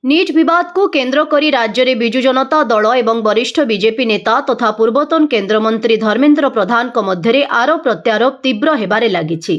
NEET विवाद को केन्द्र करी राज्य में विजु जनता दल एवं वरिष्ठ बीजेपी नेता तथा पूर्वतन केन्द्रमंत्री धर्मेन्द्र प्रधान मध्य आरोप प्रत्यारोप तीव्र हेबारे लागिछि।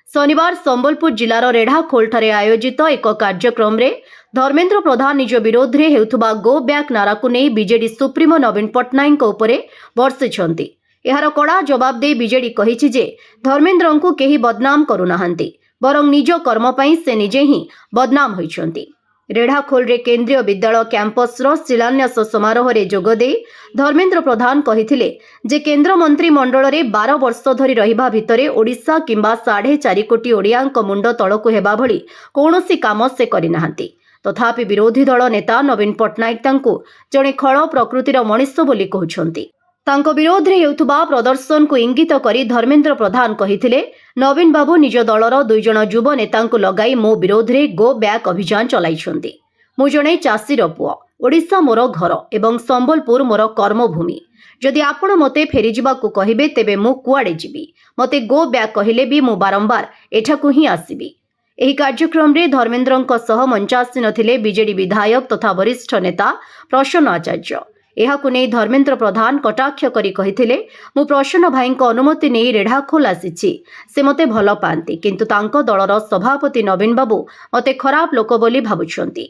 शनिवार संबलपुर जिलार रेढ़ाखोल आयोजित एक कार्यक्रम में धर्मेन्द्र प्रधान निज विरोध में हेउथुबा गो बैक नारा को नहीं बीजेडी सुप्रीमो नवीन पट्टनायक उपरे बर्षिछंती। एहार कड़ा जवाब दे बीजेडी कहिछि जे धर्मेन्द्र को केही बदनाम करुनाहांती, बरं निज कर्म पई से निजे ही बदनाम होइछंती। रेढ़ाखोल रे केंद्रीय विद्यालय कैंपस रो शिलान्यास समारोह रे जोगदे धर्मेन्द्र प्रधान कहिथिले जे केंद्र मंत्री मंडल रे 12 वर्ष धरी रहिबा भितरे ओडिशा किंबा 4.5 कोटी ओडियाक मुंड तळकु हेबा भली कोनोसी काम से करिनाहांती। तथापि विरोधी दल नेता नवीन पट्टनायक तांकु जणे खळ प्रकृतिर मनुष्य बोली कहउछंती। तांको विरोध रे हेउथुबा प्रदर्शन को इंगित करी धर्मेन्द्र प्रधान कहिथिले नवीन बाबू निज दलर 2 जण युव नेतांकु लगाई मो विरोध रे गो बैक अभियान चलाइछंती। मु जणे चासीर पुओ, ओडिशा मोर घर एवं संबलपुर मोर कर्मभूमि। जदि आपण मते फेरी जिबाकु कहिबे तेबे मु कुआडे जिबी, मते गो बैक कहिले भी मु बारंबार एठाकु ही आसीबी। एही कार्यक्रम रे धर्मेन्द्रଙ୍କ सह मंचासीन थिले बीजेडी विधायक तथा वरिष्ठ नेता प्रसन्न आचार्य। एहाकु नै धर्मेन्द्र प्रधान कटाक्ष करी कहिथिले मु प्रसन्न भाईଙ୍କ अनुमति नै रेढ़ाखोल आसीछि, से मते भल पांती, किंतु तांको दलर सभापति नवीन बाबू मते खराब लोक बोली भाबुछंती।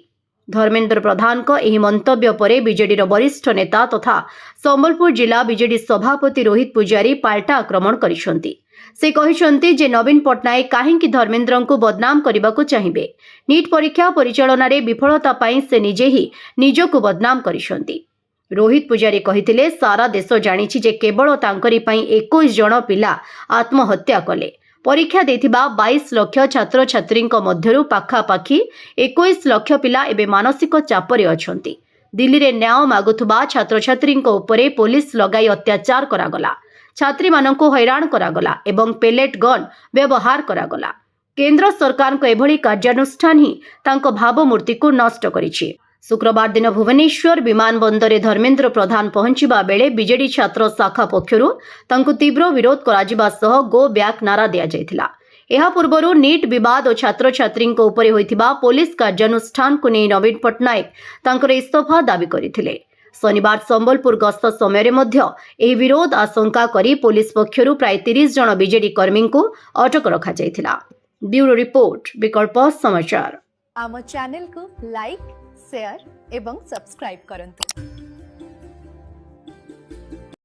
धर्मेन्द्र प्रधान एही मंतव्य परे बीजेडी वरिष्ठ नेता तथा संबलपुर जिला बीजेडी सभापति रोहित पुजारी पाल्टा आक्रमण करिसंती। से कहिसंती जे नवीन पट्टनायक काहेकि धर्मेन्द्र को बदनाम करबाकू चाहिए। नीट परीक्षा परिचालन रे विफलता पाई से निजे ही निजको बदनाम करिसंती। रोहित पुजारी कहिथिले सारा देश जानिछि जे केवल तांकरी पई 21 जण पिला आत्महत्या कले। परीक्षा देथिबा 22 लाख छात्र छात्रींक मध्यरु पाखापाखी 21 लाख पिला एबे मानसिक चापरे अछंती। दिल्ली रे न्याय मागुथुबा छात्र छात्रींक उपरे पुलिस लगाई अत्याचार करागला, छात्री माननको हैरान करागला एवं पेलेट गन व्यवहार करागला। केंद्र सरकार को एभली कार्यानुष्ठान ही तांको भावमूर्ति को नष्ट करिछि। शुक्रवार दिन भुवनेश्वर विमान बंदरे धर्मेन्द्र प्रधान पहुंचवा बेले बीजेडी छात्र शाखा पक्षरु तांको तीव्र विरोध कराजिबा सह गो बैक नारा दिया जायथिला। एहा पूर्वरु नीट विवाद और छात्र छात्रींक उपरे होइथिबा पुलिस कार्यानुष्ठान को नै नवीन पट्टनायक तांकर इस्तीफा दाबी करिथिले। शनिवार संबलपुर गस्त समय मध्य एही विरोध आशंका करी पुलिस पक्षरु प्राय 30 जण बीजेडी कर्मी को अटक रखा जायथिला। ब्यूरो रिपोर्ट, विकल्प समाचार। आम चैनल को लाइक, शेयर एवं सब्सक्राइब करंतु।